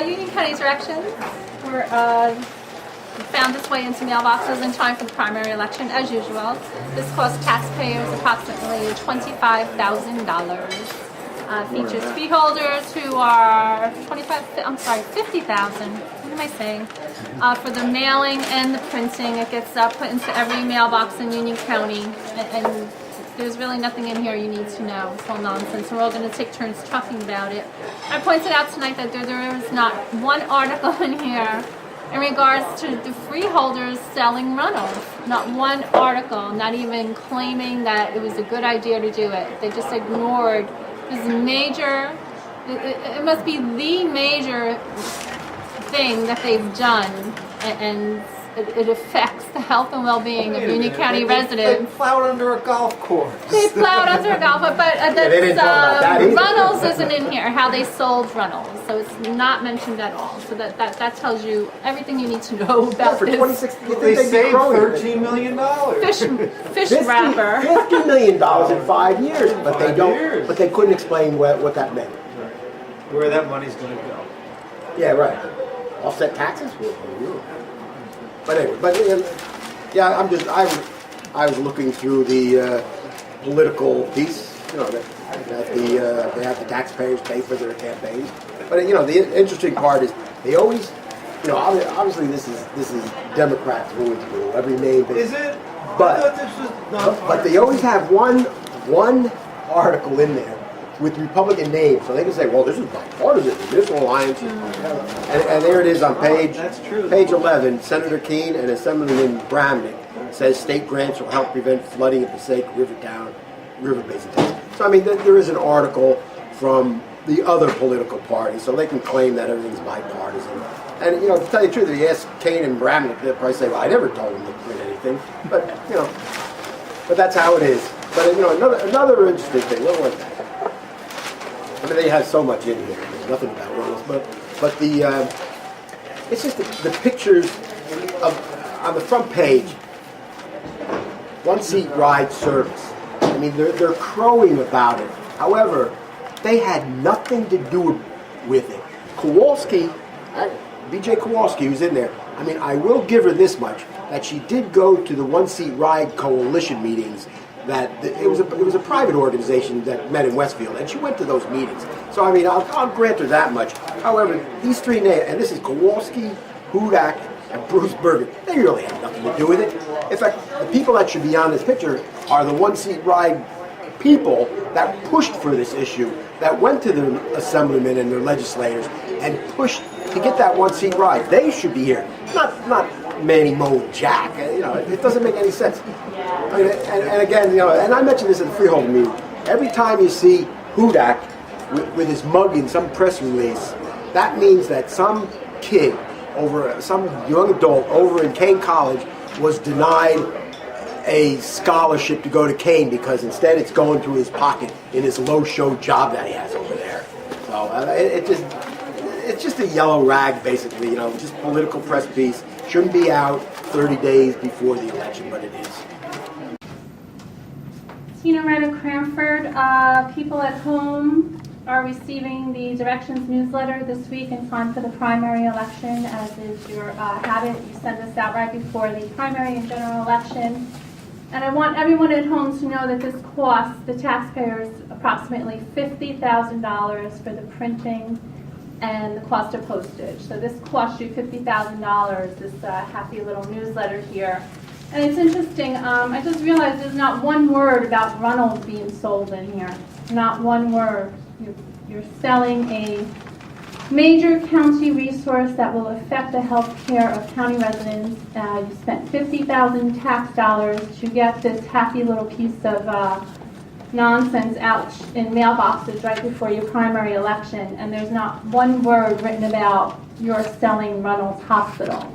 Union County Directions were found its way into mailboxes in time for the primary election, as usual. This cost taxpayers approximately $25,000. Features fee holders who are 50,000. What am I saying? For the mailing and the printing. It gets put into every mailbox in Union County, and there's really nothing in here you need to know. It's all nonsense. We're all going to take turns talking about it. I pointed out tonight that there is not one article in here in regards to the freeholders selling runoff. Not one article, not even claiming that it was a good idea to do it. They just ignored this major, it must be the major thing that they've done, and it affects the health and well-being of Union County residents. They plowed under a golf course. They plowed under a golf course, but Runnels isn't in here, how they sold Runnels, so it's not mentioned at all. So that tells you everything you need to know about for this. 26, they saved $13 million. Fish wrapper. $50 million in 5 years, but they don't. But they couldn't explain what that meant. Where that money's going to go. Yeah, right. Offset taxes. But anyway, yeah, I was looking through the political piece. You know that they have the taxpayers pay for their campaigns. But you know the interesting part is they always, you know, obviously this is Democrats through and through. Every name is it? But they always have one article in there with Republican names, so they can say, well, this is bipartisan, this alliance. And there it is on page 11, Senator Keene and Assemblyman Bramnick says state grants will help prevent flooding in Passaic River Basin. So, I mean, there is an article from the other political party, so they can claim that everything's bipartisan. And, you know, to tell you the truth, if you ask Keene and Bramnick, they'll probably say, well, I never told them to print anything. But, you know, but that's how it is. But, you know, another interesting thing, what was that? I mean, they have so much in here. There's nothing about Runnels, but the it's just the pictures of on the front page. One seat ride service. I mean, they're crowing about it. However, they had nothing to do with it. Kowalski, B.J. Kowalski, who's in there. I mean, I will give her this much: that she did go to the One Seat Ride coalition meetings. That it was a private organization that met in Westfield, and she went to those meetings. So I mean, I'll grant her that much. However, these three names, and this is Kowalski, Hudak, and Bruce Bergen, they really have nothing to do with it. In fact, the people that should be on this picture are the One Seat Ride people that pushed for this issue, that went to the assemblymen and their legislators and pushed to get that one seat ride. They should be here, not Manny, Mo, and Jack. You know, it doesn't make any sense. I mean, and again, you know, and I mentioned this at the freeholder meeting. Every time you see Hudak with his mug in some press release, that means that some kid some young adult over in Kane College was denied a scholarship to go to Kane because instead it's going through his pocket in his low-show job that he has over there. So it's just a yellow rag, basically. You know, just political press piece. Shouldn't be out 30 days before the election, but it is. Tina Rena Cranford, people at home are receiving the Directions newsletter this week in time for the primary election. As is your habit, you send this out right before the primary and general election. And I want everyone at home to know that this costs the taxpayers approximately $50,000 for the printing and the cost of postage. So this costs you $50,000, this happy little newsletter here. And it's interesting, I just realized there's not one word about Runnels being sold in here. Not one word. You're selling a major county resource that will affect the health care of county residents. You spent $50,000 tax dollars to get this happy little piece of nonsense out in mailboxes right before your primary election, and there's not one word written about you're selling Runnels Hospital.